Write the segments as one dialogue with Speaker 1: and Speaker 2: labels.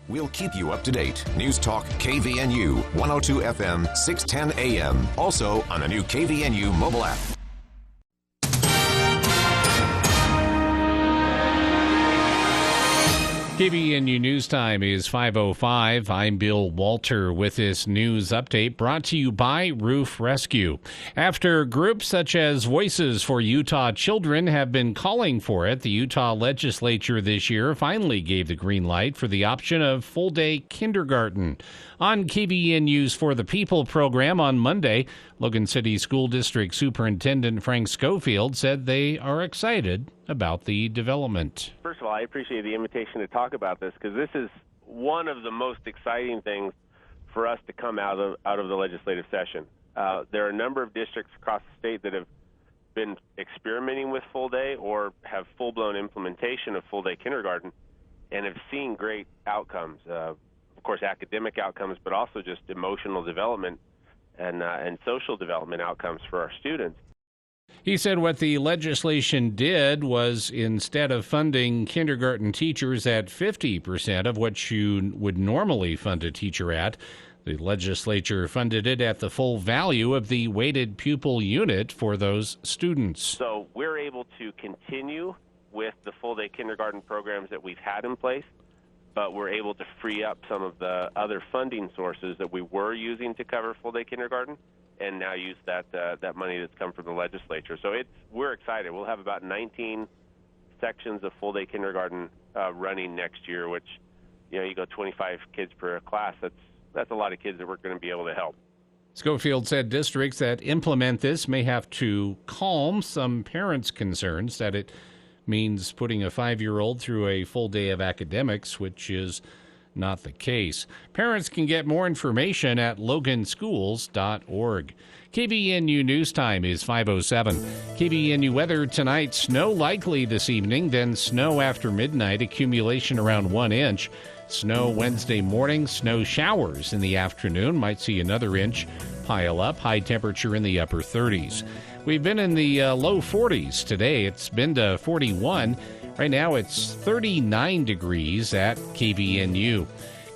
Speaker 1: We'll keep you up to date. News Talk KVNU 102 FM 610 AM. Also on the new KVNU mobile app.
Speaker 2: KVNU News Time is 5:05. I'm Bill Walter with this news update brought to you by Roof Rescue. After groups such as Voices for Utah Children have been calling for it, the Utah legislature this year finally gave the green light for the option of full-day kindergarten. On KVNU's For the People program on Monday, Logan City School District Superintendent Frank Schofield said they are excited about the development.
Speaker 3: First of all, I appreciate the invitation to talk about this because this is one of the most exciting things for us to come out of the legislative session. There are a number of districts across the state that have been experimenting with full day or have full-blown implementation of full-day kindergarten and have seen great outcomes. Of course, academic outcomes, but also just emotional development and social development outcomes for our students.
Speaker 2: He said what the legislation did was, instead of funding kindergarten teachers at 50% of what you would normally fund a teacher at, the legislature funded it at the full value of the weighted pupil unit for those students.
Speaker 3: So we're able to continue with the full-day kindergarten programs that we've had in place, but we're able to free up some of the other funding sources that we were using to cover full-day kindergarten and now use that money that's come from the legislature. So we're excited. We'll have about 19 sections of full-day kindergarten running next year, which, you go 25 kids per class. That's a lot of kids that we're going to be able to help.
Speaker 2: Schofield said districts that implement this may have to calm some parents' concerns that it means putting a 5-year-old through a full day of academics, which is not the case. Parents can get more information at loganschools.org. KVNU News Time is 5:07. KVNU weather tonight, snow likely this evening, then snow after midnight, accumulation around 1 inch. Snow Wednesday morning, snow showers in the afternoon, might see another inch pile up, high temperature in the upper 30s. We've been in the low 40s today. It's been to 41. Right now it's 39 degrees at KVNU.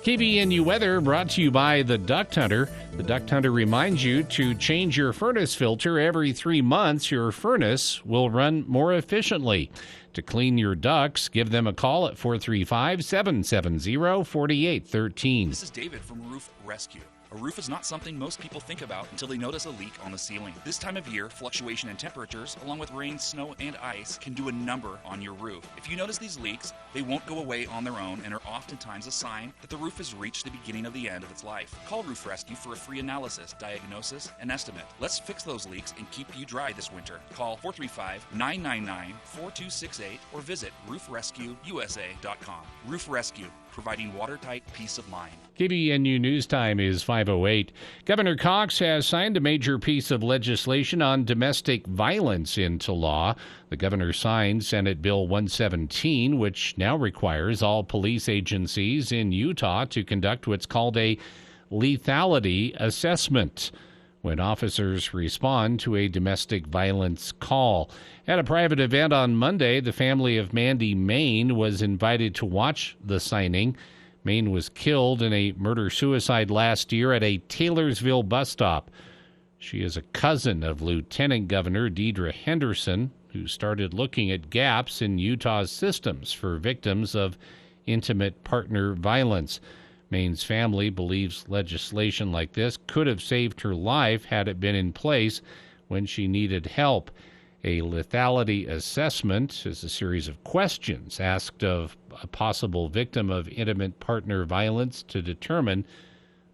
Speaker 2: KVNU weather brought to you by the Duct Hunter. The Duct Hunter reminds you to change your furnace filter every 3 months. Your furnace will run more efficiently. To clean your ducts, give them a call at 435-770-4813.
Speaker 4: This is David from Roof Rescue. A roof is not something most people think about until they notice a leak on the ceiling. This time of year, fluctuation in temperatures, along with rain, snow, and ice, can do a number on your roof. If you notice these leaks, they won't go away on their own and are oftentimes a sign that the roof has reached the beginning of the end of its life. Call Roof Rescue for a free analysis, diagnosis, and estimate. Let's fix those leaks and keep you dry this winter. Call 435-999-4268 or visit roofrescueusa.com. Roof Rescue, providing watertight peace of mind.
Speaker 2: KVNU News Time is 5:08. Governor Cox has signed a major piece of legislation on domestic violence into law. The governor signed Senate Bill 117, which now requires all police agencies in Utah to conduct what's called a lethality assessment when officers respond to a domestic violence call. At a private event on Monday, the family of Mandy Main was invited to watch the signing. Main was killed in a murder-suicide last year at a Taylorsville bus stop. She is a cousin of Lieutenant Governor Deidre Henderson, who started looking at gaps in Utah's systems for victims of intimate partner violence. Main's family believes legislation like this could have saved her life had it been in place when she needed help. A lethality assessment is a series of questions asked of a possible victim of intimate partner violence to determine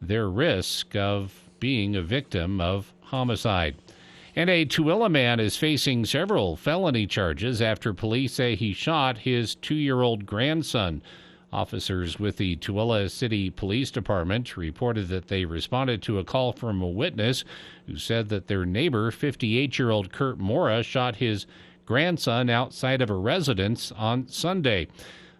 Speaker 2: their risk of being a victim of homicide. And a Tooele man is facing several felony charges after police say he shot his 2-year-old grandson. Officers with the Tooele City Police Department reported that they responded to a call from a witness who said that their neighbor, 58-year-old Kurt Mora, shot his grandson outside of a residence on Sunday.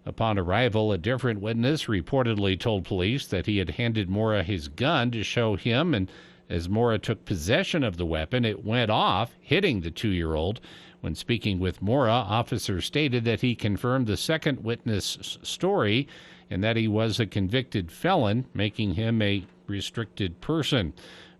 Speaker 2: Upon arrival, a different witness reportedly told police that he had handed Mora his gun to show him, and as Mora took possession of the weapon, it went off, hitting the 2-year-old. When speaking with Mora, officers stated that he confirmed the second witness' story and that he was a convicted felon, making him a restricted person.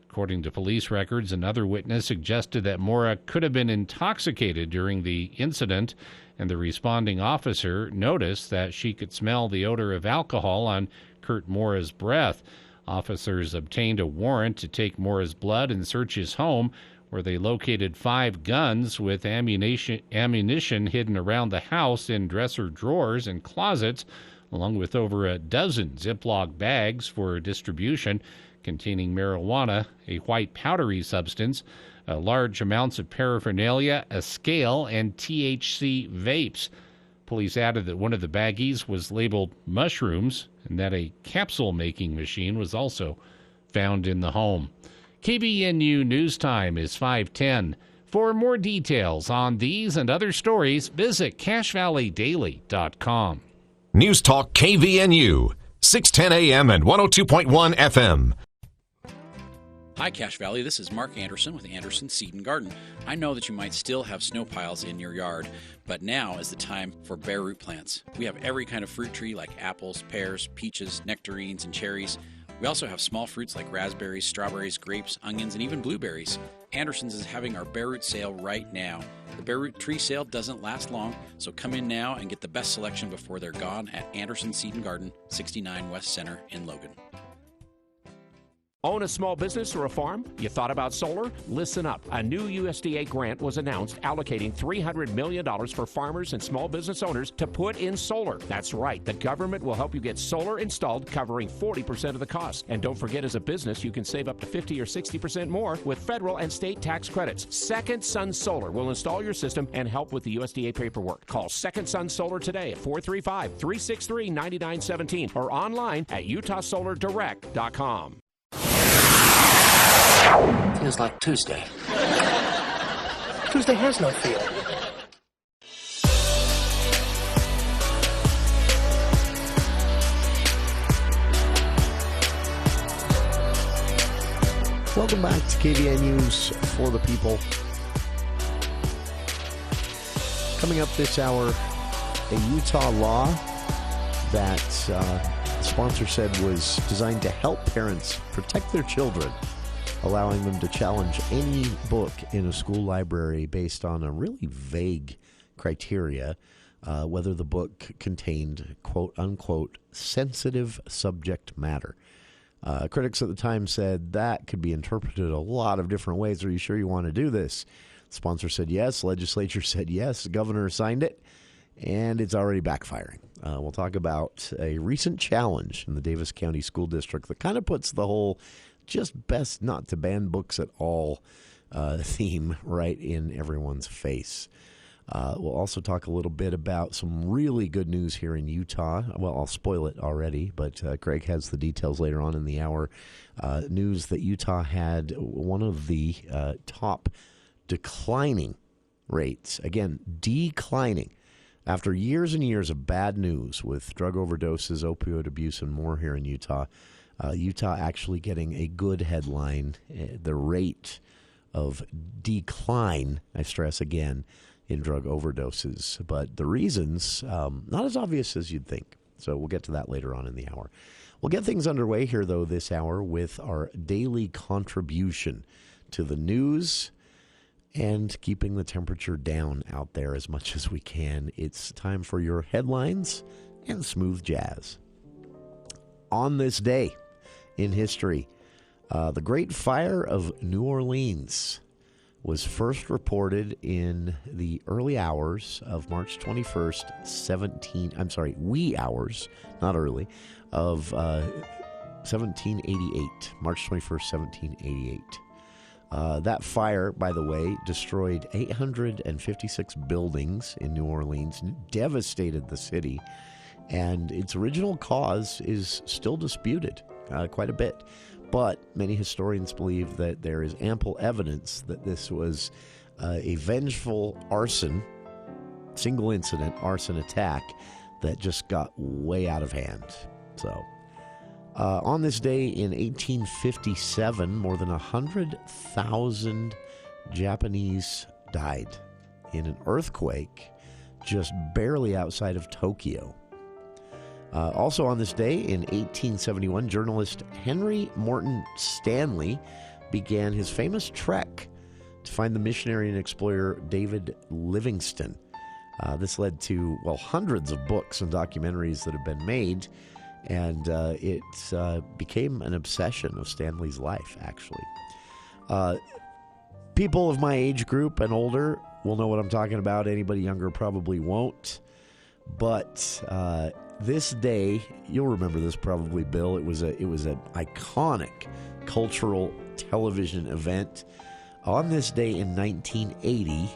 Speaker 2: According to police records, another witness suggested that Mora could have been intoxicated during the incident, and the responding officer noticed that she could smell the odor of alcohol on Kurt Mora's breath. Officers obtained a warrant to take Mora's blood and search his home, where they located 5 guns with ammunition hidden around the house in dresser drawers and closets, along with over a dozen Ziploc bags for distribution containing marijuana, a white powdery substance, large amounts of paraphernalia, a scale, and THC vapes. Police added that one of the baggies was labeled mushrooms and that a capsule-making machine was also found in the home. KVNU News Time is 5:10. For more details on these and other stories, visit CacheValleyDaily.com.
Speaker 1: News Talk KVNU, 610 AM and 102.1 FM.
Speaker 5: Hi, Cache Valley. This is Mark Anderson with Anderson Seed and Garden. I know that you might still have snow piles in your yard, but now is the time for bare root plants. We have every kind of fruit tree like apples, pears, peaches, nectarines, and cherries. We also have small fruits like raspberries, strawberries, grapes, onions, and even blueberries. Anderson's is having our bare root sale right now. The bare root tree sale doesn't last long, so come in now and get the best selection before they're gone at Anderson Seed and Garden, 69 West Center in Logan.
Speaker 6: Own a small business or a farm? You thought about solar? Listen up. A new USDA grant was announced allocating $300 million for farmers and small business owners to put in solar. That's right. The government will help you get solar installed, covering 40% of the cost. And don't forget, as a business, you can save up to 50 or 60% more with federal and state tax credits. Second Sun Solar will install your system and help with the USDA paperwork. Call Second Sun Solar today at 435-363-9917 or online at utahsolardirect.com.
Speaker 7: Feels like Tuesday. Tuesday has no feel.
Speaker 8: Welcome back to KVNU's For the People. Coming up this hour, a Utah law that the sponsor said was designed to help parents protect their children, allowing them to challenge any book in a school library based on a really vague criteria, whether the book contained, quote-unquote, sensitive subject matter. Critics at the time said that could be interpreted a lot of different ways. Are you sure you want to do this? The sponsor said yes. Legislature said yes. The governor signed it, and it's already backfiring. We'll talk about a recent challenge in the Davis County School District that kind of puts the whole just best not to ban books at all theme right in everyone's face. We'll also talk a little bit about some really good news here in Utah. Well, I'll spoil it already, but Craig has the details later on in the hour. News that Utah had one of the top declining rates. Again, declining. After years and years of bad news with drug overdoses, opioid abuse, and more here in Utah, Utah actually getting a good headline. The rate of decline, I stress again, in drug overdoses. But the reasons, not as obvious as you'd think. So we'll get to that later on in the hour. We'll get things underway here, though, this hour with our daily contribution to the news and keeping the temperature down out there as much as we can. It's time for your headlines and smooth jazz. On this day in history, the Great Fire of New Orleans was first reported in the early hours of March 21st, wee hours, not early, of 1788, March 21st, 1788. That fire, by the way, destroyed 856 buildings in New Orleans, devastated the city, and its original cause is still disputed quite a bit. But many historians believe that there is ample evidence that this was a vengeful arson, single incident arson attack that just got way out of hand. So, on this day in 1857, more than 100,000 Japanese died in an earthquake just barely outside of Tokyo. Also on this day in 1871, journalist Henry Morton Stanley began his famous trek to find the missionary and explorer David Livingstone. This led to, hundreds of books and documentaries that have been made, and it became an obsession of Stanley's life, actually. People of my age group and older will know what I'm talking about. Anybody younger probably won't. But this day, you'll remember this probably, Bill. It was an iconic cultural television event. On this day in 1980,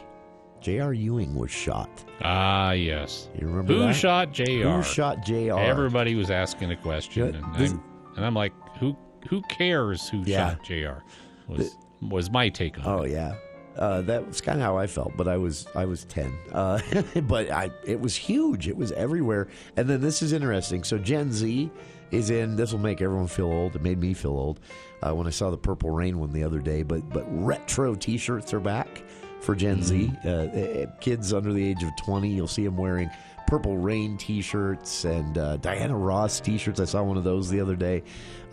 Speaker 8: J.R. Ewing was shot.
Speaker 2: Ah, yes.
Speaker 8: You remember
Speaker 2: Who
Speaker 8: that?
Speaker 2: shot J.R.?
Speaker 8: Who shot J.R.?
Speaker 2: Everybody was asking a question,
Speaker 8: Yeah,
Speaker 2: and I'm like, who cares who shot J.R.? Was my take on it.
Speaker 8: Oh, yeah. That was kind of how I felt, but I was 10. But it was huge. It was everywhere. And then this is interesting. So Gen Z is in. This will make everyone feel old. It made me feel old when I saw the Purple Rain one the other day. But retro T-shirts are back for Gen Z. Kids under the age of 20, you'll see them wearing Purple Rain T-shirts and Diana Ross T-shirts. I saw one of those the other day.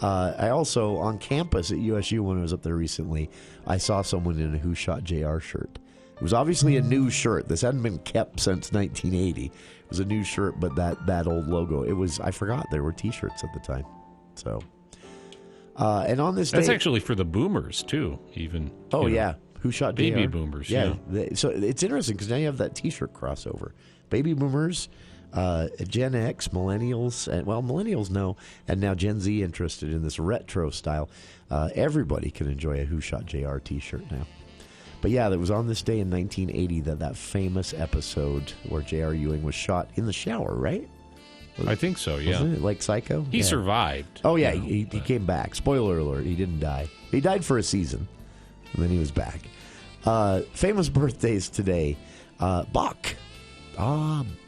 Speaker 8: I also, on campus at USU when I was up there recently, I saw someone in a Who Shot JR shirt. It was obviously a new shirt. This hadn't been kept since 1980. It was a new shirt, but that old logo. It was, I forgot there were T-shirts at the time. So, and on this day...
Speaker 2: That's actually for the boomers, too, even.
Speaker 8: Oh, yeah. Who Shot JR?
Speaker 2: Baby boomers, yeah.
Speaker 8: So it's interesting because now you have that T-shirt crossover. Baby boomers, Gen X, millennials, and millennials know, and now Gen Z interested in this retro style. Everybody can enjoy a Who Shot JR T-shirt now. But yeah, that was on this day in 1980 that famous episode where J.R. Ewing was shot in the shower, right?
Speaker 2: I think so, yeah.
Speaker 8: Wasn't it like Psycho?
Speaker 2: He survived.
Speaker 8: Oh, yeah, he came back. Spoiler alert, he didn't die. He died for a season, and then he was back. Famous birthdays today. Bach.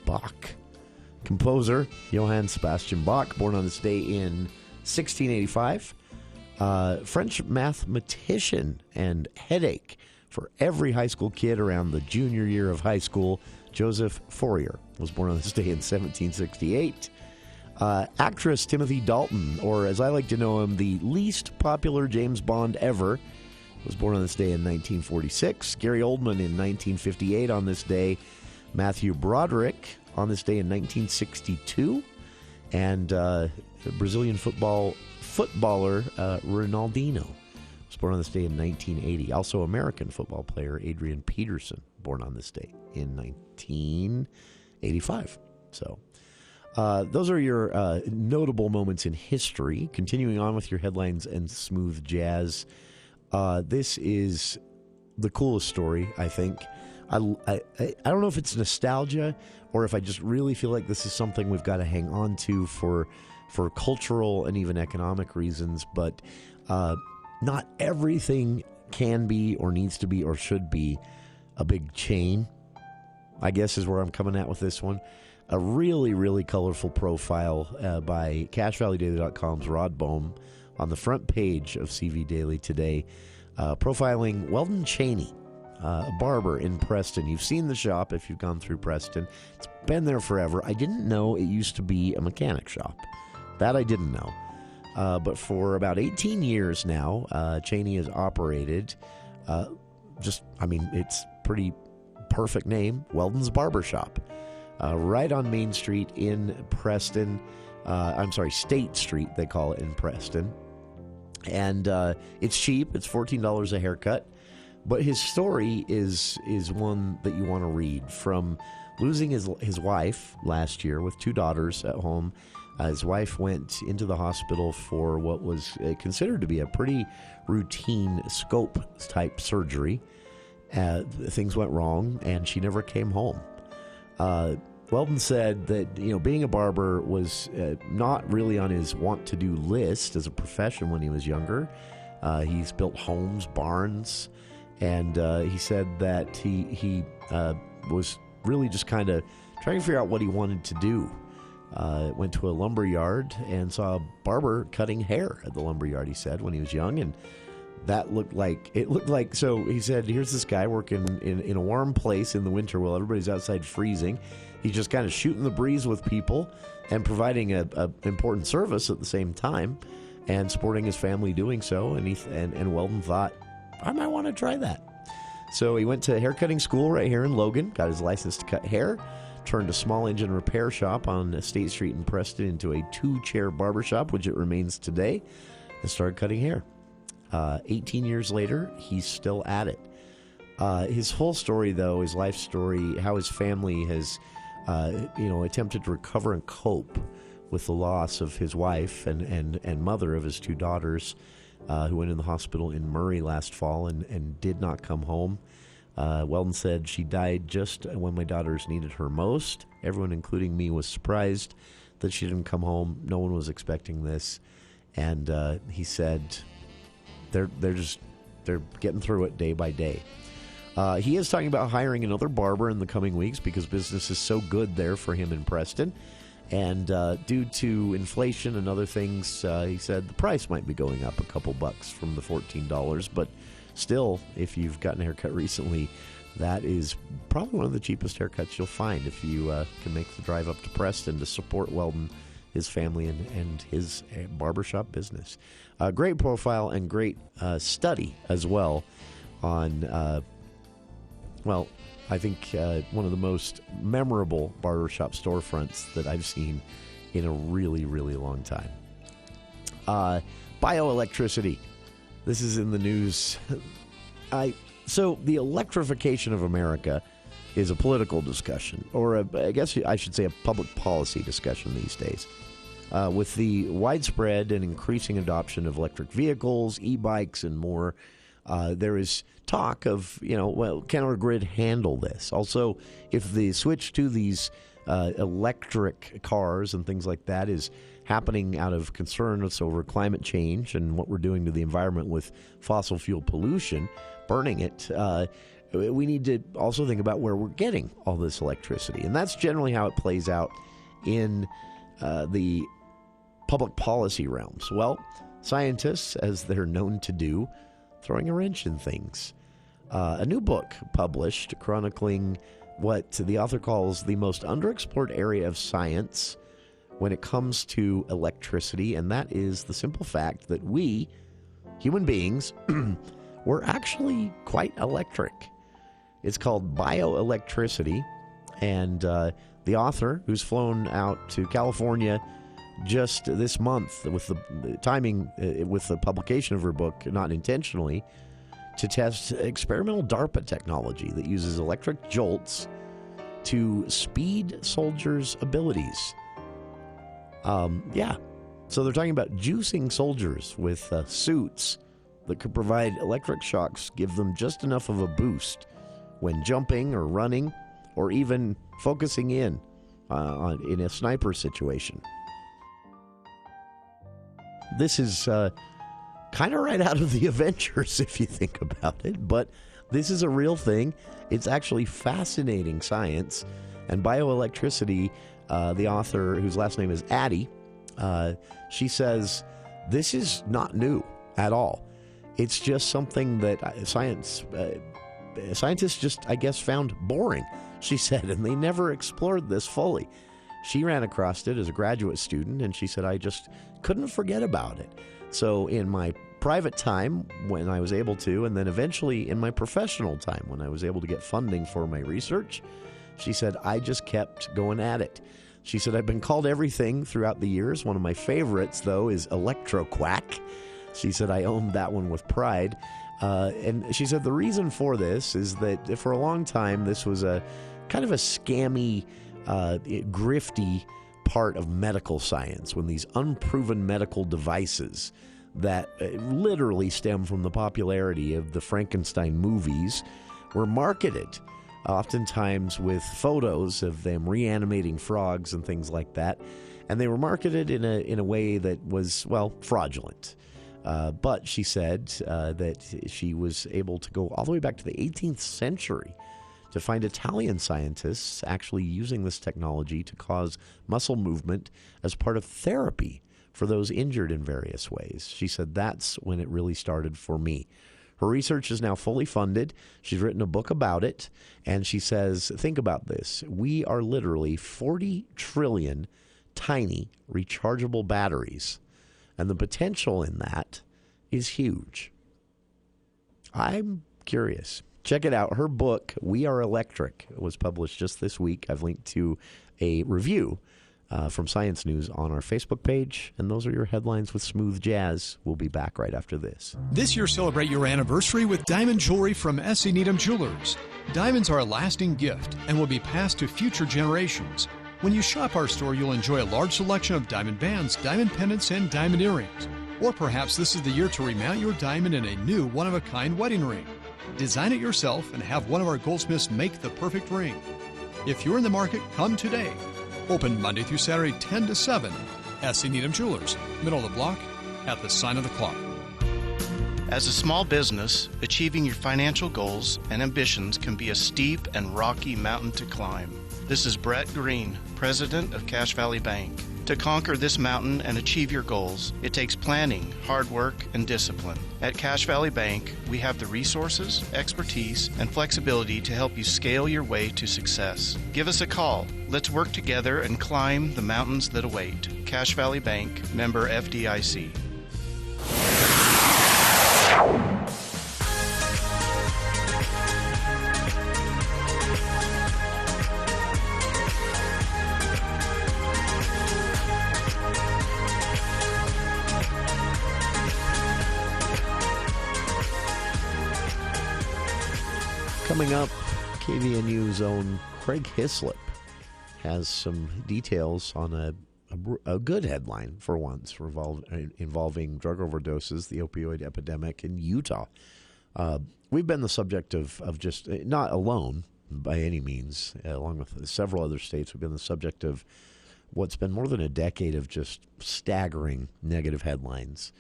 Speaker 8: Bach. Composer Johann Sebastian Bach, born on this day in 1685. French mathematician and headache for every high school kid around the junior year of high school. Joseph Fourier was born on this day in 1768. Actress Timothy Dalton, or as I like to know him, the least popular James Bond ever, was born on this day in 1946. Gary Oldman in 1958 on this day. Matthew Broderick on this day in 1962. And Brazilian footballer Ronaldinho was born on this day in 1980. Also American football player Adrian Peterson, born on this day in 1985. So those are your notable moments in history. Continuing on with your headlines and smooth jazz. This is the coolest story, I think. I don't know if it's nostalgia or if I just really feel like this is something we've got to hang on to for cultural and even economic reasons, but not everything can be or needs to be or should be a big chain, I guess is where I'm coming at with this one. A really, really colorful profile by CashValleyDaily.com's Rod Bohm on the front page of CV Daily today, profiling Weldon Cheney, a barber in Preston. You've seen the shop if you've gone through Preston. It's been there forever. I didn't know it used to be a mechanic shop. That I didn't know. But for about 18 years now, Cheney has operated it's pretty perfect name, Weldon's Barber Shop, right on Main Street in Preston. State Street, they call it in Preston. And it's cheap. It's $14 a haircut. But his story is one that you want to read. From losing his wife last year with 2 daughters at home, his wife went into the hospital for what was considered to be a pretty routine scope-type surgery. Things went wrong, and she never came home. Weldon said that being a barber was not really on his want-to-do list as a profession when he was younger. He's built homes, barns, and he said that he was really just kind of trying to figure out what he wanted to do. Went to a lumber yard and saw a barber cutting hair at the lumber yard, he said, when he was young, and That looked like, so he said, here's this guy working in a warm place in the winter while everybody's outside freezing. He's just kind of shooting the breeze with people and providing a important service at the same time and supporting his family doing so. And Weldon thought, I might want to try that. So he went to haircutting school right here in Logan, got his license to cut hair, turned a small engine repair shop on State Street in Preston into a 2-chair barbershop, which it remains today, and started cutting hair. 18 years later, he's still at it. His whole story, though, his life story, how his family has, attempted to recover and cope with the loss of his wife and mother of his 2 daughters, who went in the hospital in Murray last fall and did not come home. Weldon said, she died just when my daughters needed her most. Everyone, including me, was surprised that she didn't come home. No one was expecting this. And he said, they're getting through it day by day. He is talking about hiring another barber in the coming weeks because business is so good there for him in Preston. And due to inflation and other things, he said the price might be going up a couple bucks from the $14. But still, if you've gotten a haircut recently, that is probably one of the cheapest haircuts you'll find if you can make the drive up to Preston to support Weldon, his family, and his barbershop business. Great profile and great study as well on, I think one of the most memorable barbershop storefronts that I've seen in a really, really long time. Bioelectricity. This is in the news. So the electrification of America is a political discussion, or I guess I should say a public policy discussion these days. With the widespread and increasing adoption of electric vehicles, e-bikes, and more, there is talk of, can our grid handle this? Also, if the switch to these electric cars and things like that is happening out of concern over climate change and what we're doing to the environment with fossil fuel pollution, burning it, we need to also think about where we're getting all this electricity. And that's generally how it plays out in the public policy realms. Well, scientists, as they're known to do, throwing a wrench in things. A new book published chronicling what the author calls the most underexplored area of science when it comes to electricity, and that is the simple fact that we, human beings, we're actually quite electric. It's called Bioelectricity, and the author, who's flown out to California just this month with the timing with the publication of her book, not intentionally, to test experimental DARPA technology that uses electric jolts to speed soldiers' abilities. So they're talking about juicing soldiers with suits that could provide electric shocks, give them just enough of a boost when jumping or running or even focusing in a sniper situation. This is kind of right out of the Avengers, if you think about it, but this is a real thing. It's actually fascinating science. And bioelectricity, the author, whose last name is Addy, she says this is not new at all. It's just something that scientists just, I guess, found boring, she said, and they never explored this fully. She ran across it as a graduate student, and she said, I just couldn't forget about it. So in my private time, when I was able to, and then eventually in my professional time, when I was able to get funding for my research, she said, I just kept going at it. She said, I've been called everything throughout the years. One of my favorites, though, is electro-quack. She said, I owned that one with pride. And she said, the reason for this is that for a long time, this was a kind of a scammy, grifty part of medical science, when these unproven medical devices that literally stem from the popularity of the Frankenstein movies were marketed, oftentimes with photos of them reanimating frogs and things like that. And they were marketed in a way that was, fraudulent. But she said that she was able to go all the way back to the 18th century to find Italian scientists actually using this technology to cause muscle movement as part of therapy for those injured in various ways. She said that's when it really started for me. Her research is now fully funded. She's written a book about it, and she says, think about this. We are literally 40 trillion tiny rechargeable batteries, and the potential in that is huge. I'm curious. Check it out. Her book, We Are Electric, was published just this week. I've linked to a review from Science News on our Facebook page. And those are your headlines with smooth jazz. We'll be back right after this.
Speaker 9: This year, celebrate your anniversary with diamond jewelry from S.E. Needham Jewelers. Diamonds are a lasting gift and will be passed to future generations. When you shop our store, you'll enjoy a large selection of diamond bands, diamond pendants, and diamond earrings. Or perhaps this is the year to remount your diamond in a new one-of-a-kind wedding ring. Design it yourself and have one of our goldsmiths make the perfect ring. If you're in the market, come today. Open Monday through Saturday, 10 to 7. S.E. Needham Jewelers, middle of the block, at the sign of the clock.
Speaker 10: As a small business, achieving your financial goals and ambitions can be a steep and rocky mountain to climb. This is Brett Green, president of Cache Valley Bank. To conquer this mountain and achieve your goals, it takes planning, hard work, and discipline. At Cache Valley Bank, we have the resources, expertise, and flexibility to help you scale your way to success. Give us a call. Let's work together and climb the mountains that await. Cache Valley Bank, member FDIC.
Speaker 8: Coming up, KVNU's own Craig Hislop has some details on a good headline for once involving drug overdoses, the opioid epidemic in Utah. We've been the subject of just, not alone by any means, along with several other states, we've been the subject of what's been more than a decade of just staggering negative headlines.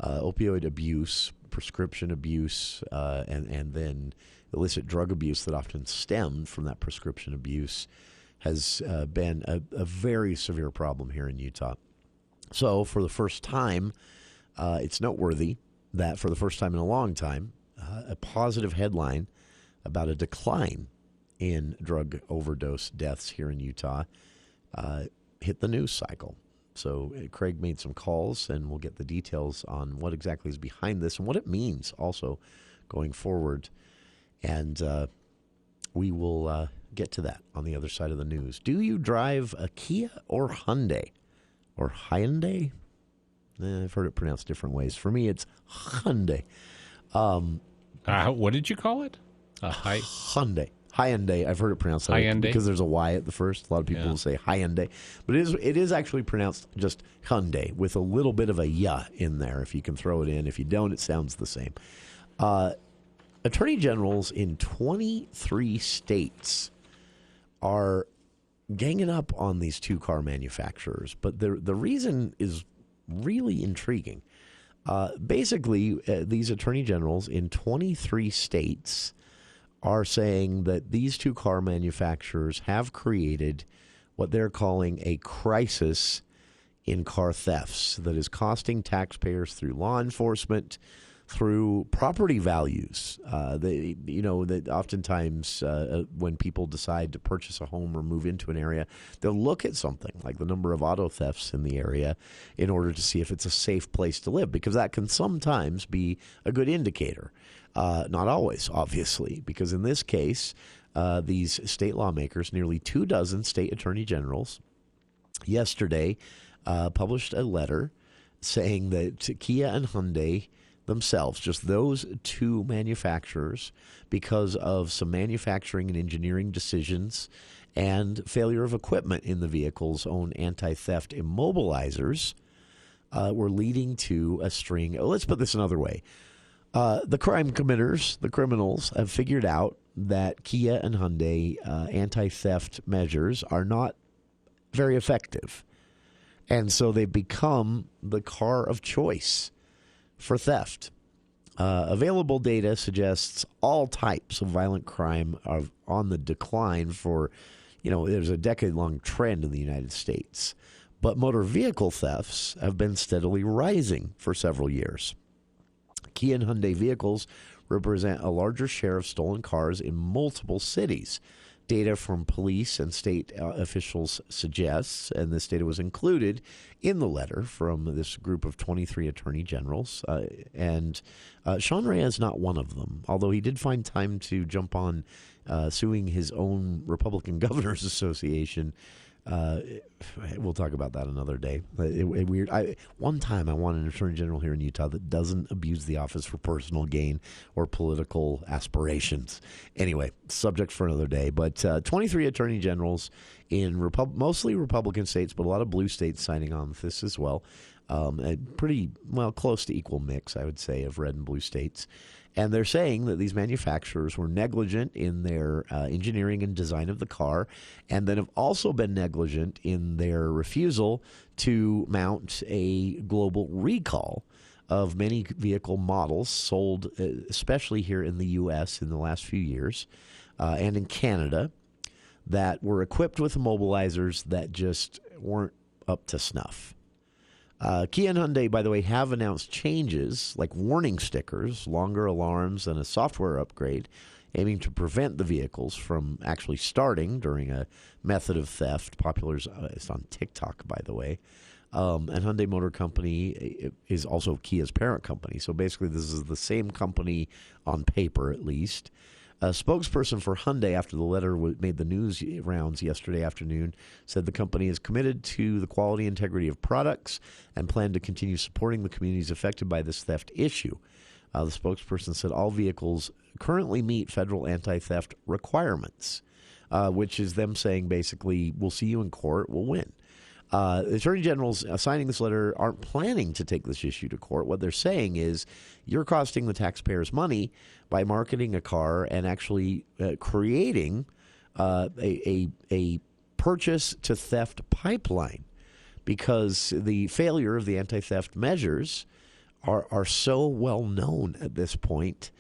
Speaker 8: Opioid abuse, prescription abuse, and then illicit drug abuse that often stemmed from that prescription abuse has been a very severe problem here in Utah. So for the first time, it's noteworthy that for the first time in a long time, a positive headline about a decline in drug overdose deaths here in Utah hit the news cycle. So Craig made some calls, and we'll get the details on what exactly is behind this and what it means also going forward. And we will get to that on the other side of the news. Do you drive a Kia or Hyundai? Or Hyundai? I've heard it pronounced different ways. For me, it's Hyundai.
Speaker 2: What did you call it?
Speaker 8: Hyundai. Hyundai. I've heard it pronounced that way because there's a Y at the first. A lot of people will say Hyundai. But it is actually pronounced just Hyundai with a little bit of a ya in there if you can throw it in. If you don't, it sounds the same. Attorney generals in 23 states are ganging up on these two-car manufacturers, but the reason is really intriguing. Basically, these attorney generals in 23 states are saying that these two-car manufacturers have created what they're calling a crisis in car thefts that is costing taxpayers through law enforcement, through property values. That oftentimes when people decide to purchase a home or move into an area, they'll look at something like the number of auto thefts in the area in order to see if it's a safe place to live, because that can sometimes be a good indicator. Not always, obviously, because in this case, these state lawmakers, nearly 24 state attorney generals, yesterday published a letter saying that Kia and Hyundai themselves, just those two manufacturers, because of some manufacturing and engineering decisions and failure of equipment in the vehicle's own anti-theft immobilizers, were leading to a string. Let's put this another way. The crime committers, the criminals, have figured out that Kia and Hyundai anti-theft measures are not very effective. And so they've become the car of choice for theft. Available data suggests all types of violent crime are on the decline for, there's a decade-long trend in the United States. But motor vehicle thefts have been steadily rising for several years. Kia and Hyundai vehicles represent a larger share of stolen cars in multiple cities. Data from police and state officials suggests, and this data was included in the letter from this group of 23 attorney generals, and Sean Reyes is not one of them, although he did find time to jump on suing his own Republican Governors Association. We'll talk about that another day. One time I want an attorney general here in Utah that doesn't abuse the office for personal gain or political aspirations. Anyway, subject for another day. But 23 attorney generals in mostly Republican states, but a lot of blue states signing on with this as well. A pretty, close to equal mix, I would say, of red and blue states. And they're saying that these manufacturers were negligent in their engineering and design of the car, and then have also been negligent in their refusal to mount a global recall of many vehicle models sold, especially here in the U.S. in the last few years, and in Canada, that were equipped with immobilizers that just weren't up to snuff. Kia and Hyundai, by the way, have announced changes like warning stickers, longer alarms, and a software upgrade aiming to prevent the vehicles from actually starting during a method of theft. Popular is on TikTok, by the way. And Hyundai Motor Company is also Kia's parent company. So basically this is the same company on paper, at least. A spokesperson for Hyundai, after the letter made the news rounds yesterday afternoon, said the company is committed to the quality and integrity of products and plan to continue supporting the communities affected by this theft issue. The spokesperson said all vehicles currently meet federal anti-theft requirements, which is them saying basically, we'll see you in court, we'll win. The attorney generals signing this letter aren't planning to take this issue to court. What they're saying is you're costing the taxpayers money by marketing a car and actually creating a purchase to theft pipeline, because the failure of the anti-theft measures are so well known at this point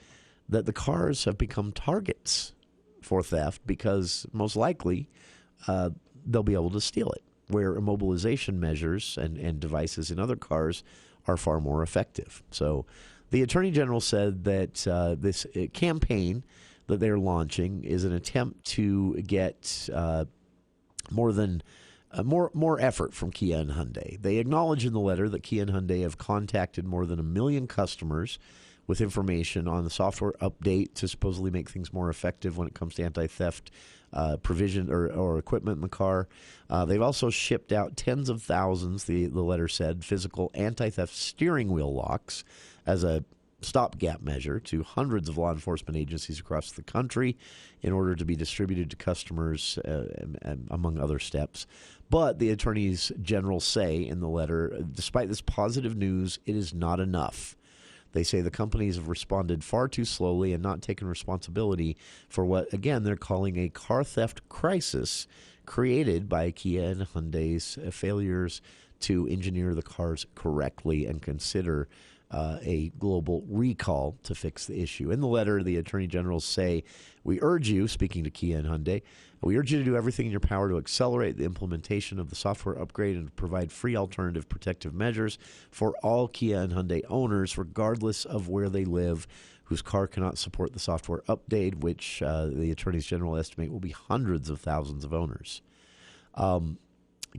Speaker 8: that the cars have become targets for theft, because most likely they'll be able to steal it, where immobilization measures and devices in other cars are far more effective. So the Attorney General said that this campaign that they're launching is an attempt to get more effort from Kia and Hyundai. They acknowledge in the letter that Kia and Hyundai have contacted more than 1 million customers with information on the software update to supposedly make things more effective when it comes to anti-theft provision or equipment in the car. They've also shipped out tens of thousands, the letter said, physical anti-theft steering wheel locks as a stopgap measure to hundreds of law enforcement agencies across the country in order to be distributed to customers, among other steps. But the attorneys general say in the letter, despite this positive news, it is not enough. They say the companies have responded far too slowly and not taken responsibility for what, again, they're calling a car theft crisis created by Kia and Hyundai's failures to engineer the cars correctly and consider a global recall to fix the issue. In the letter, the attorney generals say, we urge you, speaking to Kia and Hyundai, we urge you to do everything in your power to accelerate the implementation of the software upgrade and to provide free alternative protective measures for all Kia and Hyundai owners, regardless of where they live, whose car cannot support the software update, which the attorneys general estimate will be hundreds of thousands of owners.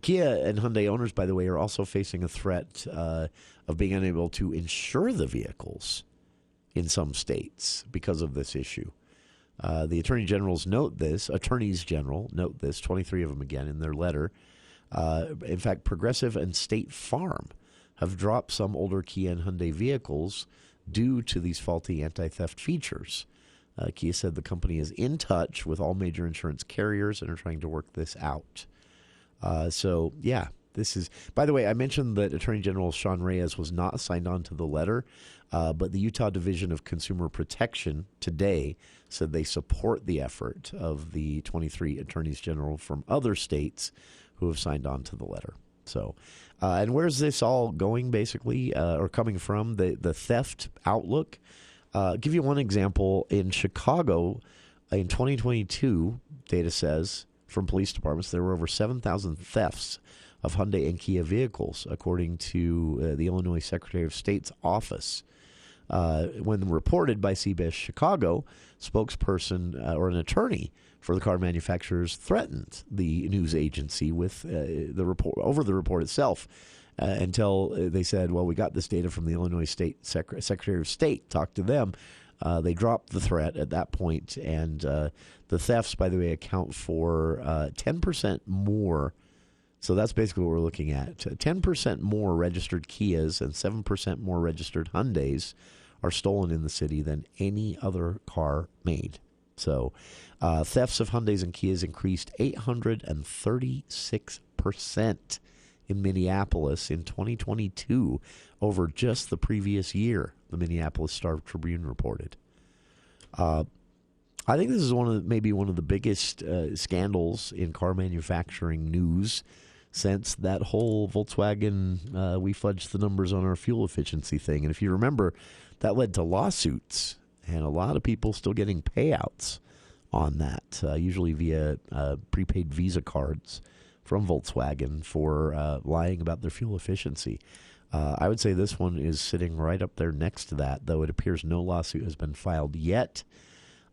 Speaker 8: Kia and Hyundai owners, by the way, are also facing a threat of being unable to insure the vehicles in some states because of this issue. The attorneys general note this, 23 of them again in their letter. In fact, Progressive and State Farm have dropped some older Kia and Hyundai vehicles due to these faulty anti-theft features. Kia said the company is in touch with all major insurance carriers and are trying to work this out. This is, by the way, I mentioned that Attorney General Sean Reyes was not signed on to the letter, but the Utah Division of Consumer Protection today said they support the effort of the 23 attorneys general from other states who have signed on to the letter. So, and where's this all going, basically, or coming from? The theft outlook. I'll give you one example. In Chicago, in 2022, data says from police departments, there were over 7,000 thefts of Hyundai and Kia vehicles, according to the Illinois Secretary of State's office. When reported by CBS Chicago, spokesperson or an attorney for the car manufacturers threatened the news agency with the report over the report itself until they said, well, we got this data from the Illinois State Secretary of State, talked to them. They dropped the threat at that point, and the thefts, by the way, account for 10% more. So that's basically what we're looking at. 10% more registered Kias and 7% more registered Hyundais are stolen in the city than any other car made. So thefts of Hyundais and Kias increased 836% in Minneapolis in 2022 over just the previous year, the Minneapolis Star-Tribune reported. I think this is maybe one of the biggest scandals in car manufacturing news since that whole Volkswagen, we fudged the numbers on our fuel efficiency thing. And if you remember, that led to lawsuits and a lot of people still getting payouts on that, usually via prepaid Visa cards from Volkswagen for lying about their fuel efficiency. I would say this one is sitting right up there next to that, though it appears no lawsuit has been filed yet.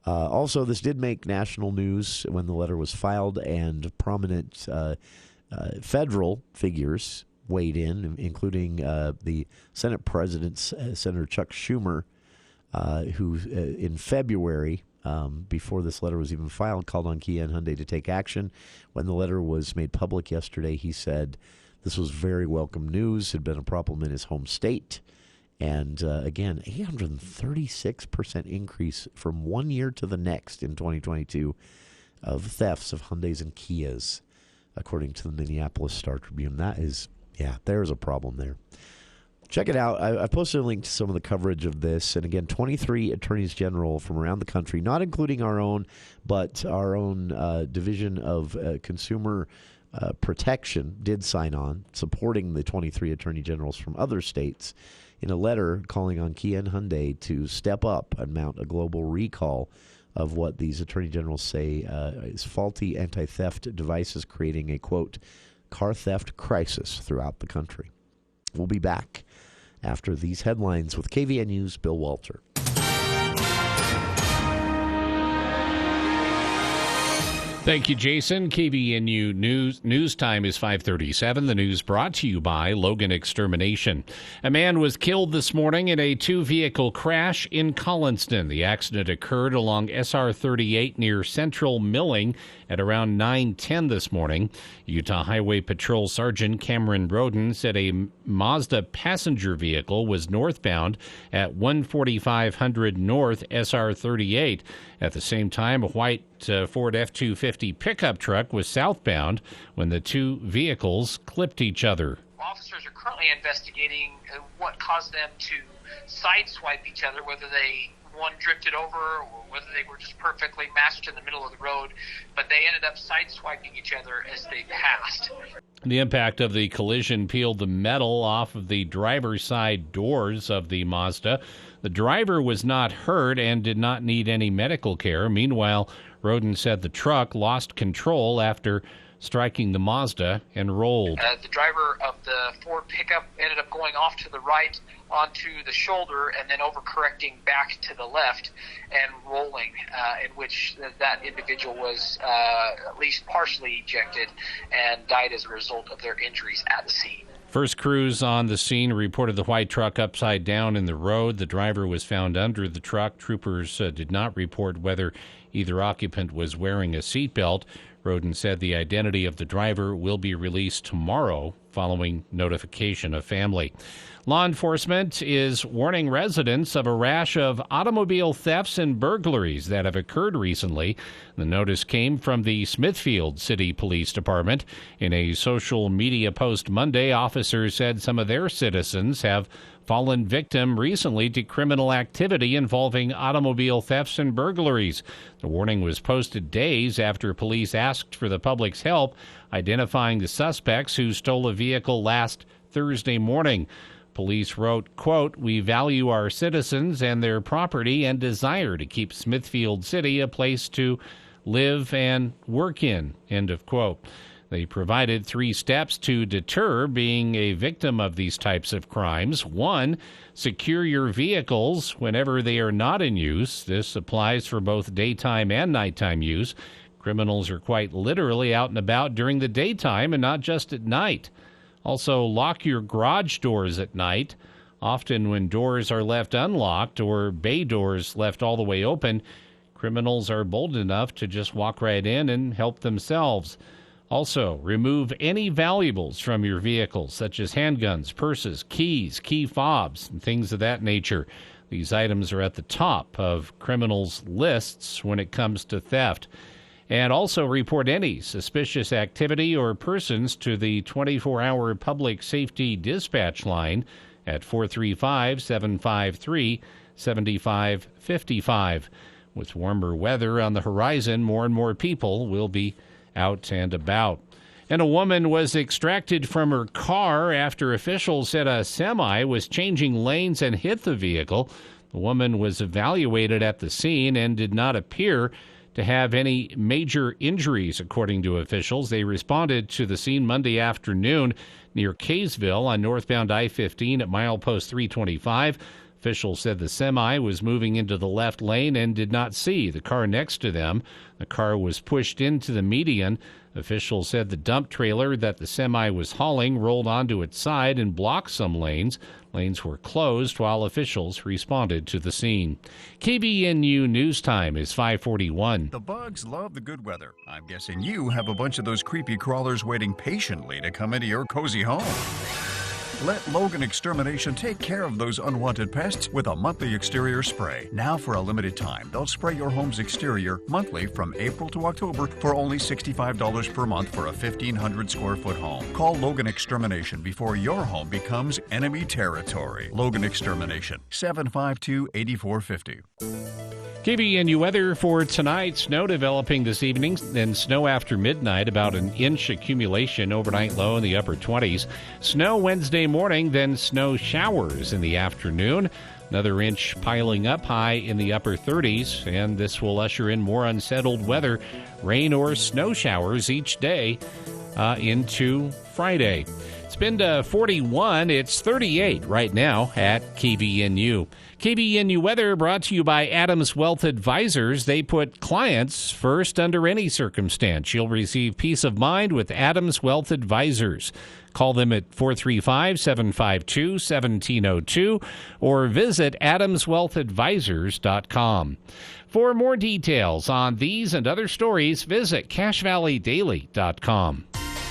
Speaker 8: Also, this did make national news when the letter was filed, and prominent federal figures weighed in, including the Senate President, Senator Chuck Schumer, who in February, before this letter was even filed, called on Kia and Hyundai to take action. When the letter was made public yesterday, he said this was very welcome news. It had been a problem in his home state. And again, 836% increase from one year to the next in 2022 of thefts of Hyundais and Kias, according to the Minneapolis Star-Tribune. That is, there's a problem there. Check it out. I posted a link to some of the coverage of this. And again, 23 attorneys general from around the country, not including our own, but our own Division of Consumer Protection, did sign on, supporting the 23 attorney generals from other states in a letter calling on Kia and Hyundai to step up and mount a global recall of what these attorney generals say is faulty anti-theft devices, creating a, quote, car theft crisis throughout the country. We'll be back after these headlines with KVNU's Bill Walter.
Speaker 2: Thank you, Jason. KVNU News time is 5:37. The news brought to you by Logan Extermination. A man was killed this morning in a two-vehicle crash in Collinston. The accident occurred along SR 38 near Central Milling at around 9:10 this morning. Utah Highway Patrol Sergeant Cameron Roden said a Mazda passenger vehicle was northbound at 14500 North SR 38. At the same time, a white Ford F-250 pickup truck was southbound when the two vehicles clipped each other.
Speaker 11: Officers are currently investigating what caused them to sideswipe each other, whether one drifted over or whether they were just perfectly matched in the middle of the road, but they ended up sideswiping each other as they passed.
Speaker 2: The impact of the collision peeled the metal off of the driver's side doors of the Mazda. The driver was not hurt and did not need any medical care. Meanwhile, Roden said the truck lost control after striking the Mazda and rolled.
Speaker 11: The driver of the Ford pickup ended up going off to the right onto the shoulder and then overcorrecting back to the left and rolling, in which that individual was at least partially ejected and died as a result of their injuries at the scene.
Speaker 2: First crews on the scene reported the white truck upside down in the road. The driver was found under the truck. Troopers did not report whether either occupant was wearing a seatbelt. Roden said the identity of the driver will be released tomorrow following notification of family. Law enforcement is warning residents of a rash of automobile thefts and burglaries that have occurred recently. The notice came from the Smithfield City Police Department. In a social media post Monday, officers said some of their citizens have fallen victim recently to criminal activity involving automobile thefts and burglaries. The warning was posted days after police asked for the public's help identifying the suspects who stole a vehicle last Thursday morning. Police wrote, quote, "We value our citizens and their property and desire to keep Smithfield City a place to live and work in," end of quote. They provided 3 steps to deter being a victim of these types of crimes. 1, secure your vehicles whenever they are not in use. This applies for both daytime and nighttime use. Criminals are quite literally out and about during the daytime and not just at night. Also, lock your garage doors at night. Often when doors are left unlocked or bay doors left all the way open, criminals are bold enough to just walk right in and help themselves. Also, remove any valuables from your vehicles, such as handguns, purses, keys, key fobs, and things of that nature. These items are at the top of criminals' lists when it comes to theft. And also report any suspicious activity or persons to the 24-hour public safety dispatch line at 435-753-7555. With warmer weather on the horizon, more and more people will be out and about. And a woman was extracted from her car after officials said a semi was changing lanes and hit the vehicle. The woman was evaluated at the scene and did not appear to have any major injuries, according to officials. They responded to the scene Monday afternoon near Kaysville on northbound I-15 at milepost 325. Officials said the semi was moving into the left lane and did not see the car next to them. The car was pushed into the median. Officials said the dump trailer that the semi was hauling rolled onto its side and blocked some lanes. Lanes were closed while officials responded to the scene. KBNU News Time is 5:41.
Speaker 12: The bugs love the good weather. I'm guessing you have a bunch of those creepy crawlers waiting patiently to come into your cozy home. Let Logan Extermination take care of those unwanted pests with a monthly exterior spray. Now for a limited time, they'll spray your home's exterior monthly from April to October for only $65 per month for a 1,500 square foot home. Call Logan Extermination before your home becomes enemy territory. Logan Extermination, 752-8450.
Speaker 2: KBNU weather for tonight. Snow developing this evening, then snow after midnight, about an inch accumulation, overnight low in the upper 20s. Snow Wednesday morning, then snow showers in the afternoon. Another inch piling up, high in the upper 30s, and this will usher in more unsettled weather, rain or snow showers each day into Friday. It's been to 41. It's 38 right now at KBNU. KBNU weather brought to you by Adams Wealth Advisors. They put clients first under any circumstance. You'll receive peace of mind with Adams Wealth Advisors. Call them at 435-752-1702 or visit adamswealthadvisors.com. For more details on these and other stories, visit cashvalleydaily.com.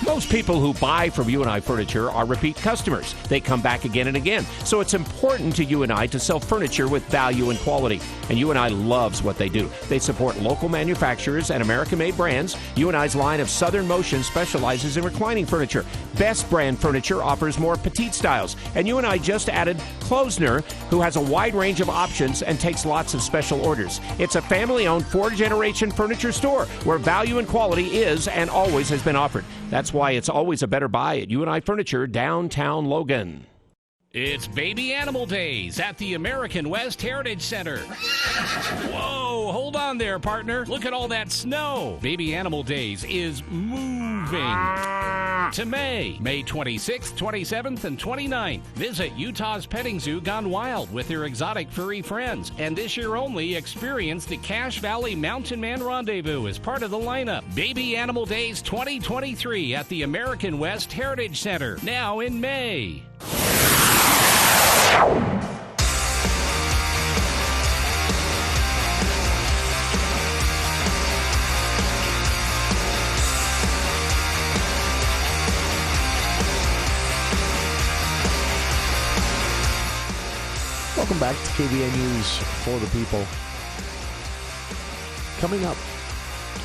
Speaker 6: Most people who buy from UNI Furniture are repeat customers. They come back again and again. So it's important to UNI to sell furniture with value and quality. And UNI loves what they do. They support local manufacturers and American-made brands. UNI's line of Southern Motion specializes in reclining furniture. Best Brand Furniture offers more petite styles. And UNI just added Klosner, who has a wide range of options and takes lots of special orders. It's a family-owned 4-generation furniture store where value and quality is and always has been offered. That's why it's always a better buy at UNI Furniture, downtown Logan.
Speaker 2: It's Baby Animal Days at the American West Heritage Center. Whoa, hold on there, partner. Look at all that snow. Baby Animal Days is moving to May 26th, 27th, and 29th. Visit Utah's Petting Zoo Gone Wild with their exotic furry friends. And this year only, experience the Cache Valley Mountain Man Rendezvous as part of the lineup. Baby Animal Days 2023 at the American West Heritage Center, now in May.
Speaker 8: Welcome back to KBN News for the People. Coming up,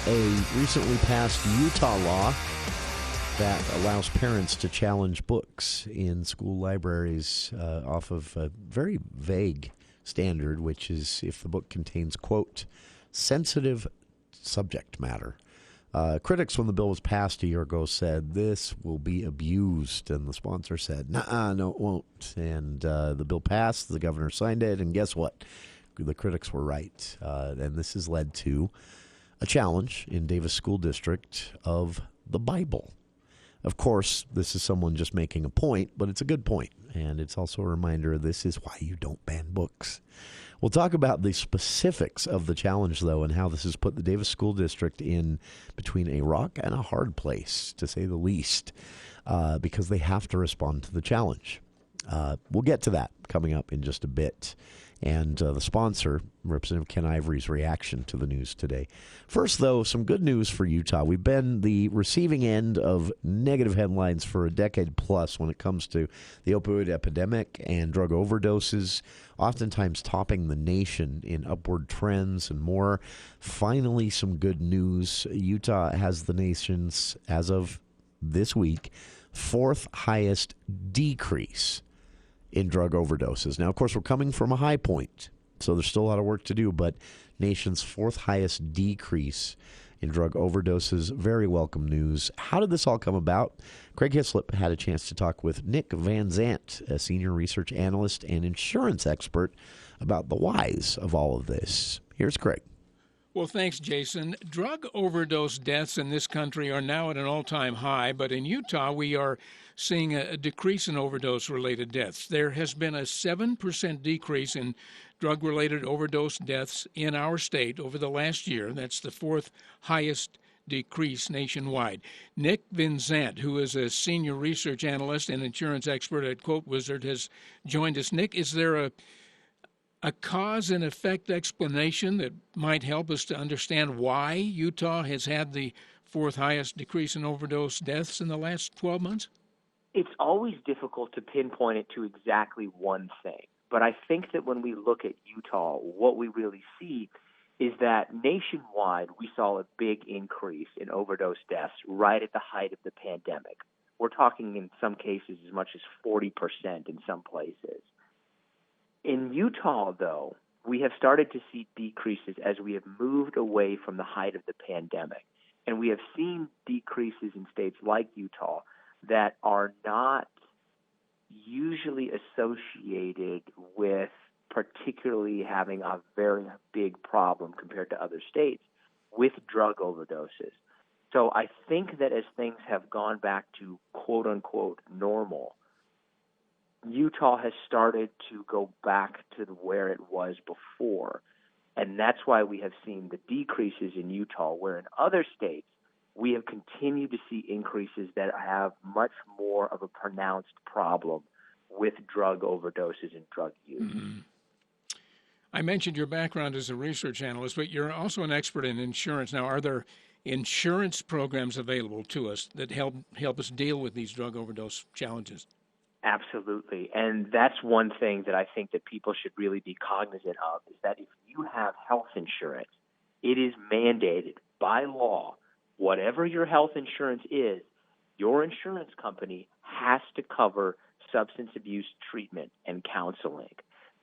Speaker 8: a recently passed Utah law that allows parents to challenge books in school libraries off of a very vague standard, which is if the book contains, quote, sensitive subject matter. Critics, when the bill was passed a year ago, said this will be abused, and the sponsor said, no, it won't. And the bill passed, the governor signed it, and guess what? The critics were right. And this has led to a challenge in Davis School District of the Bible. Of course, this is someone just making a point, but it's a good point. And it's also a reminder this is why you don't ban books. We'll talk about the specifics of the challenge, though, and how this has put the Davis School District in between a rock and a hard place, to say the least, because they have to respond to the challenge. We'll get to that coming up in just a bit. And the sponsor, Representative Ken Ivory's reaction to the news today. First, though, some good news for Utah. We've been the receiving end of negative headlines for a decade plus when it comes to the opioid epidemic and drug overdoses, oftentimes topping the nation in upward trends and more. Finally, some good news. Utah has the nation's, as of this week, fourth highest decrease in drug overdoses. Now, of course, we're coming from a high point, so there's still a lot of work to do, but nation's fourth highest decrease in drug overdoses. Very welcome news. How did this all come about? Craig Hislop had a chance to talk with Nick Van Zant, a senior research analyst and insurance expert, about the whys of all of this. Here's Craig.
Speaker 13: Well, thanks, Jason. Drug overdose deaths in this country are now at an all-time high, but in Utah we are seeing a decrease in overdose-related deaths. There has been a 7% decrease in drug-related overdose deaths in our state over the last year. That's the fourth highest decrease nationwide. Nick Van Zant, who is a senior research analyst and insurance expert at Quote Wizard, has joined us. Nick, is there a cause and effect explanation that might help us to understand why Utah has had the fourth highest decrease in overdose deaths in the last 12 months?
Speaker 14: It's always difficult to pinpoint it to exactly one thing. But I think that when we look at Utah, what we really see is that nationwide we saw a big increase in overdose deaths right at the height of the pandemic. We're talking in some cases as much as 40% in some places. In Utah, though, we have started to see decreases as we have moved away from the height of the pandemic. And we have seen decreases in states like Utah that are not usually associated with particularly having a very big problem compared to other states with drug overdoses. So I think that as things have gone back to quote-unquote normal, Utah has started to go back to where it was before. And that's why we have seen the decreases in Utah, where in other states we have continued to see increases that have much more of a pronounced problem with drug overdoses and drug use.
Speaker 13: Mm-hmm. I mentioned your background as a research analyst, but you're also an expert in insurance. Now, are there insurance programs available to us that help us deal with these drug overdose challenges?
Speaker 14: Absolutely. And that's one thing that I think that people should really be cognizant of, is that if you have health insurance, it is mandated by law, whatever your health insurance is, your insurance company has to cover substance abuse treatment and counseling.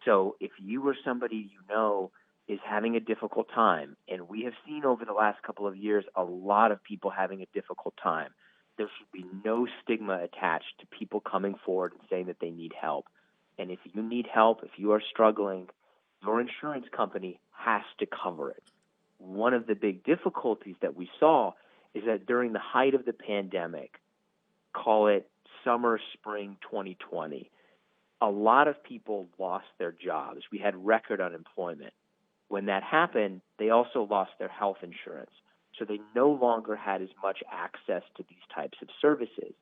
Speaker 14: So if you or somebody you know is having a difficult time, and we have seen over the last couple of years a lot of people having a difficult time, there should be no stigma attached to people coming forward and saying that they need help. And if you need help, if you are struggling, your insurance company has to cover it. One of the big difficulties that we saw is that during the height of the pandemic, call it summer, spring 2020, a lot of people lost their jobs. We had record unemployment. When that happened, they also lost their health insurance. So they no longer had as much access to these types of services.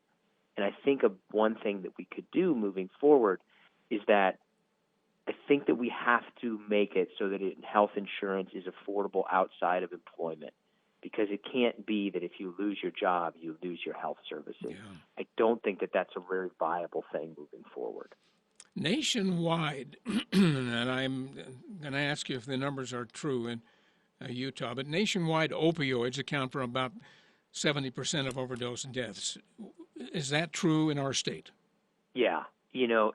Speaker 14: And I think one thing that we could do moving forward is that I think that we have to make it so that health insurance is affordable outside of employment, because it can't be that if you lose your job, you lose your health services. Yeah. I don't think that that's a very viable thing moving forward.
Speaker 13: Nationwide, and I'm going to ask you if the numbers are true in Utah, but nationwide opioids account for about 70% of overdose deaths. Is that true in our state?
Speaker 14: Yeah.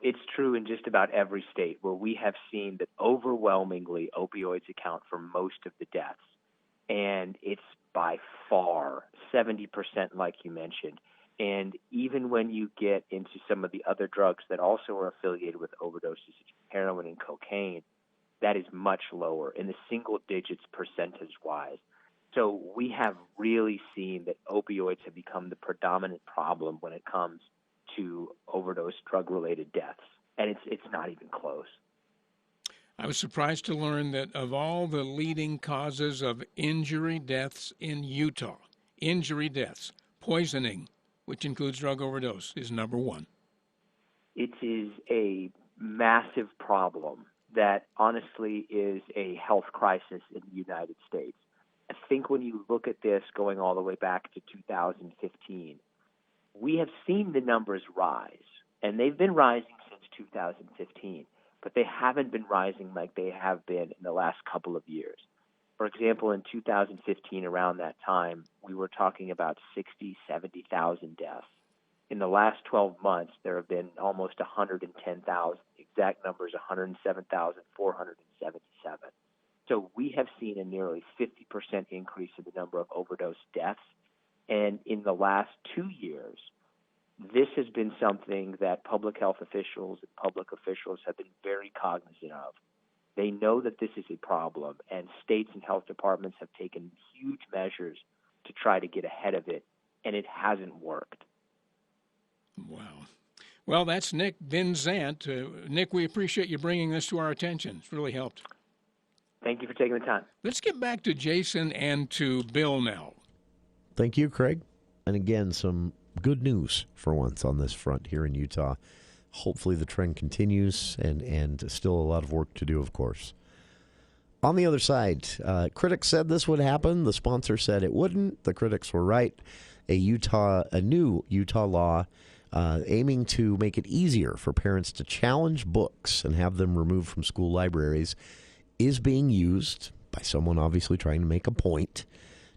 Speaker 14: It's true in just about every state where we have seen that overwhelmingly opioids account for most of the deaths. And it's by far 70%, like you mentioned. And even when you get into some of the other drugs that also are affiliated with overdoses, heroin and cocaine, that is much lower, in the single digits percentage-wise. So we have really seen that opioids have become the predominant problem when it comes to overdose drug-related deaths, and it's not even close.
Speaker 13: I was surprised to learn that of all the leading causes of injury deaths in Utah, poisoning, which includes drug overdose, is number one.
Speaker 14: It is a massive problem that honestly is a health crisis in the United States. I think when you look at this going all the way back to 2015, we have seen the numbers rise, and they've been rising since 2015, but they haven't been rising like they have been in the last couple of years. For example, in 2015, around that time, we were talking about 60, 70,000 deaths. In the last 12 months, there have been almost 110,000. Exact numbers, 107,477. So we have seen a nearly 50% increase in the number of overdose deaths. And in the last 2 years, this has been something that public health officials and public officials have been very cognizant of. They know that this is a problem, and states and health departments have taken huge measures to try to get ahead of it, and it hasn't worked.
Speaker 13: Wow. Well, that's Nick Vinzant. Nick, we appreciate you bringing this to our attention. It's really helped.
Speaker 14: Thank you for taking the time.
Speaker 13: Let's get back to Jason and to Bill now.
Speaker 8: Thank you, Craig. And again, some good news for once on this front here in Utah. Hopefully the trend continues, and still a lot of work to do, of course. On the other side, critics said this would happen. The sponsor said it wouldn't. The critics were right. A new Utah law aiming to make it easier for parents to challenge books and have them removed from school libraries is being used by someone obviously trying to make a point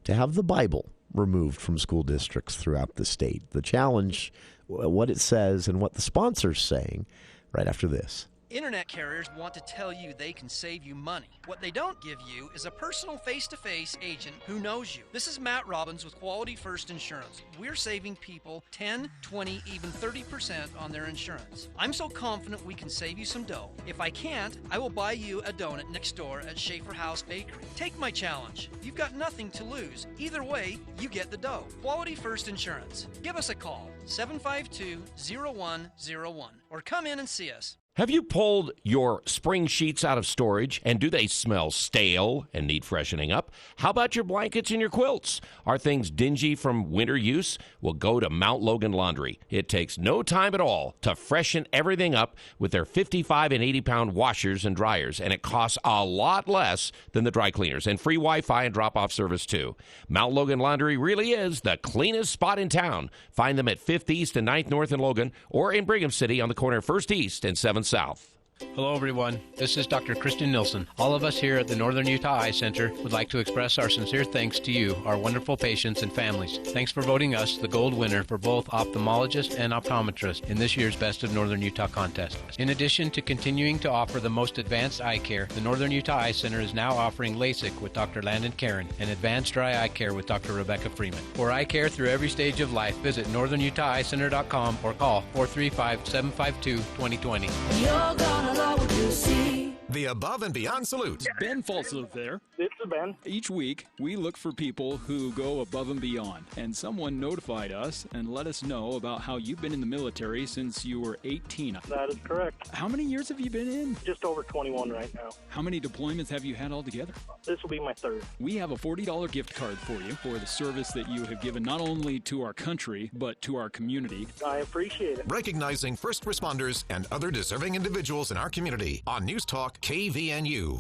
Speaker 8: to have the Bible removed from school districts throughout the state. The challenge, what it says and what the sponsor's saying right after this.
Speaker 15: Internet carriers want to tell you they can save you money. What they don't give you is a personal face-to-face agent who knows you. This is Matt Robbins with Quality First Insurance. We're saving people 10, 20, even 30% on their insurance. I'm so confident we can save you some dough. If I can't, I will buy you a donut next door at Schaefer House Bakery. Take my challenge. You've got nothing to lose. Either way, you get the dough. Quality First Insurance. Give us a call, 752-0101, or come in and see us.
Speaker 6: Have you pulled your spring sheets out of storage, and do they smell stale and need freshening up? How about your blankets and your quilts? Are things dingy from winter use? Well, go to Mount Logan Laundry. It takes no time at all to freshen everything up with their 55 and 80-pound washers and dryers, and it costs a lot less than the dry cleaners, and free Wi-Fi and drop-off service, too. Mount Logan Laundry really is the cleanest spot in town. Find them at 5th East and 9th North in Logan, or in Brigham City on the corner of 1st East and 7th South.
Speaker 16: Hello, everyone. This is Dr. Kristen Nilsson. All of us here at the Northern Utah Eye Center would like to express our sincere thanks to you, our wonderful patients and families. Thanks for voting us the gold winner for both ophthalmologist and optometrist in this year's Best of Northern Utah contest. In addition to continuing to offer the most advanced eye care, the Northern Utah Eye Center is now offering LASIK with Dr. Landon Karen and advanced dry eye care with Dr. Rebecca Freeman. For eye care through every stage of life, visit northernutaheyecenter.com or call 435-752-2020.
Speaker 17: You're gonna love what you see.
Speaker 1: The Above and Beyond Salute.
Speaker 18: Ben Falso there.
Speaker 19: It's Ben.
Speaker 18: Each week, we look for people who go above and beyond. And someone notified us and let us know about how you've been in the military since you were 18.
Speaker 19: That is correct.
Speaker 18: How many years have you been in?
Speaker 19: Just over 21 right now.
Speaker 18: How many deployments have you had altogether?
Speaker 19: This will be my third.
Speaker 18: We have a $40 gift card for you for the service that you have given not only to our country, but to our community.
Speaker 19: I appreciate it.
Speaker 1: Recognizing first responders and other deserving individuals in our community on News Talk KVNU.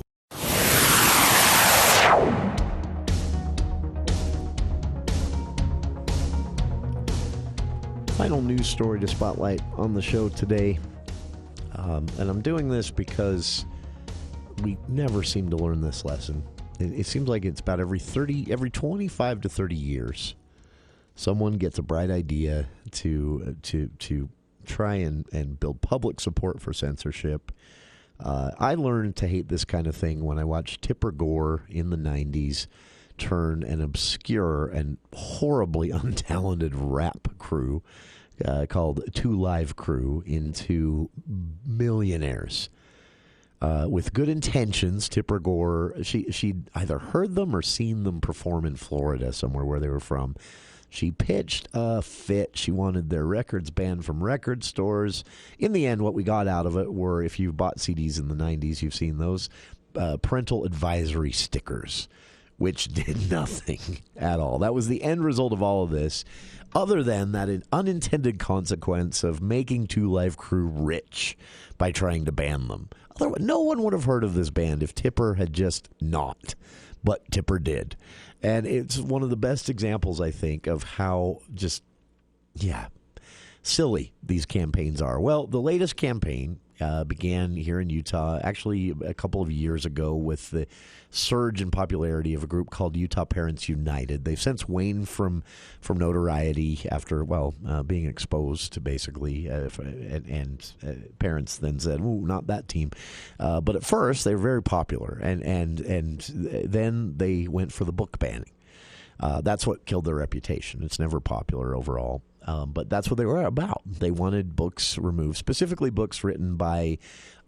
Speaker 8: Final news story to spotlight on the show today. And I'm doing this because we never seem to learn this lesson. It seems like it's about every 25 to 30 years, someone gets a bright idea to try and build public support for censorship. I learned to hate this kind of thing when I watched Tipper Gore in the 90s turn an obscure and horribly untalented rap crew called Two Live Crew into millionaires. with good intentions. Tipper Gore, she'd either heard them or seen them perform in Florida, somewhere where they were from. She pitched a fit. She wanted their records banned from record stores. In the end, what we got out of it were, if you've bought CDs in the 90s, you've seen those, parental advisory stickers, which did nothing at all. That was the end result of all of this, other than that an unintended consequence of making Two Live Crew rich by trying to ban them. Otherwise, no one would have heard of this band if Tipper had just not, but Tipper did. And it's one of the best examples, I think, of how just, silly these campaigns are. Well, the latest campaign began here in Utah actually a couple of years ago with the surge in popularity of a group called Utah Parents United. They've since waned from notoriety after, being exposed to basically, and parents then said, "Ooh, not that team." But at first, they were very popular, and then they went for the book banning. That's what killed their reputation. It's never popular overall. But that's what they were about. They wanted books removed, specifically books written by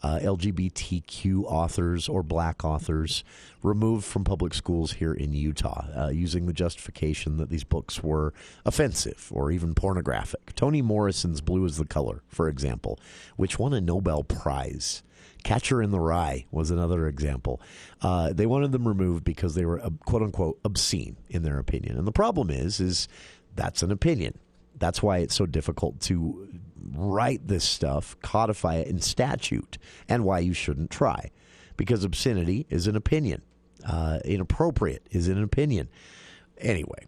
Speaker 8: LGBTQ authors or black authors, removed from public schools here in Utah, using the justification that these books were offensive or even pornographic. Toni Morrison's Blue is the Color, for example, which won a Nobel Prize. Catcher in the Rye was another example. They wanted them removed because they were, quote-unquote, obscene in their opinion. And the problem is that's an opinion. That's why it's so difficult to write this stuff, codify it in statute, and why you shouldn't try. Because obscenity is an opinion. Inappropriate is an opinion. Anyway,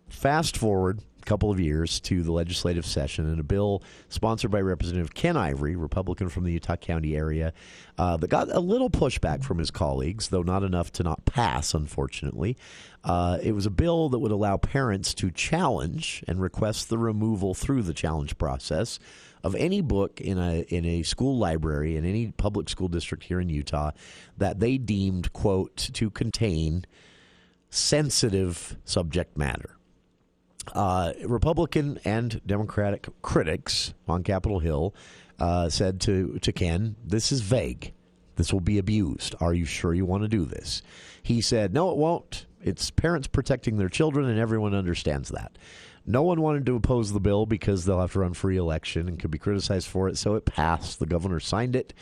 Speaker 8: fast forward a couple of years to the legislative session, and a bill sponsored by Representative Ken Ivory, Republican from the Utah County area, that got a little pushback from his colleagues, though not enough to not pass, unfortunately. It was a bill that would allow parents to challenge and request the removal through the challenge process of any book in a school library in any public school district here in Utah that they deemed, quote, to contain sensitive subject matter. Republican and Democratic critics on Capitol Hill said to Ken, "This is vague. This will be abused. Are you sure you want to do this?" He said, "No, it won't. It's parents protecting their children, and everyone understands that." No one wanted to oppose the bill because they'll have to run for re-election and could be criticized for it, so it passed. The governor signed it,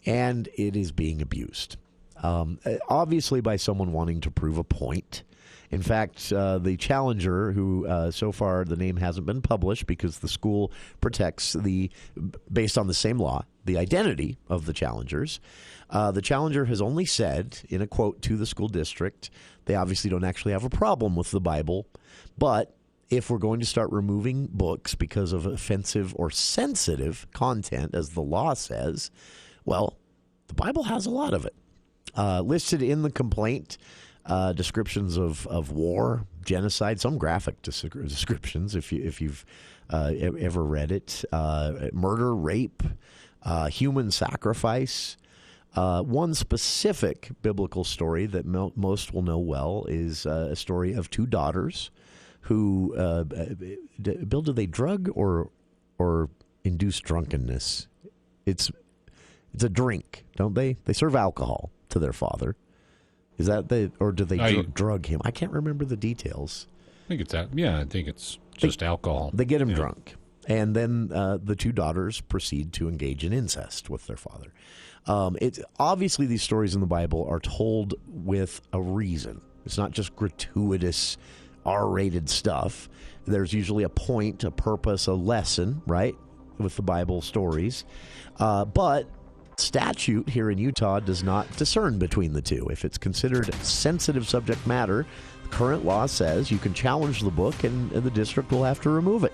Speaker 8: and it is being abused. Obviously by someone wanting to prove a point. In fact, the challenger, who so far the name hasn't been published because the school protects based on the same law, the identity of the challengers. The challenger has only said, in a quote to the school district, they obviously don't actually have a problem with the Bible, but if we're going to start removing books because of offensive or sensitive content, as the law says, well, the Bible has a lot of it. Listed in the complaint, descriptions of war, genocide, some graphic descriptions if you've ever read it, murder, rape, human sacrifice. One specific biblical story that most will know well is a story of two daughters who, Bill, do they drug or induce drunkenness? It's a drink, don't they? They serve alcohol to their father. Is that or do they drug him? I can't remember the details.
Speaker 2: I think it's that. Yeah, I think it's just alcohol.
Speaker 8: They get him drunk, and then the two daughters proceed to engage in incest with their father. It's obviously these stories in the Bible are told with a reason. It's not just gratuitous R-rated stuff. There's usually a point, a purpose, a lesson, right, with the Bible stories. But statute here in Utah does not discern between the two. If it's considered sensitive subject matter, the current law says you can challenge the book and the district will have to remove it.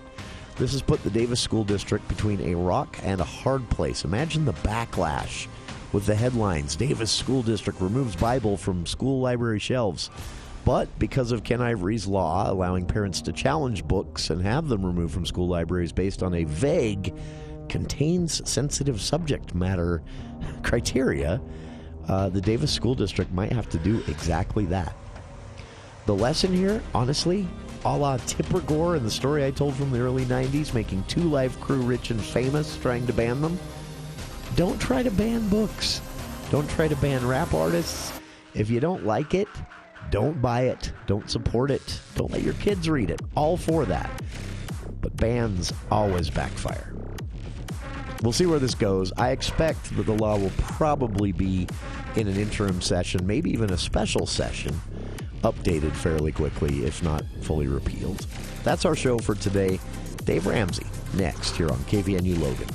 Speaker 8: This has put the Davis School District between a rock and a hard place. Imagine the backlash with the headlines, "Davis School District removes Bible from school library shelves." But because of Ken Ivory's law allowing parents to challenge books and have them removed from school libraries based on a vague, contains sensitive subject matter criteria, the Davis School District might have to do exactly that. The lesson here, honestly, a la Tipper Gore and the story I told from the early 90s, making Two Live Crew rich and famous, trying to ban them. Don't try to ban books. Don't try to ban rap artists. If you don't like it, don't buy it. Don't support it. Don't let your kids read it. All for that. But bans always backfire. We'll see where this goes. I expect that the law will probably be in an interim session, maybe even a special session, updated fairly quickly, if not fully repealed. That's our show for today. Dave Ramsey, next here on KVNU Logan.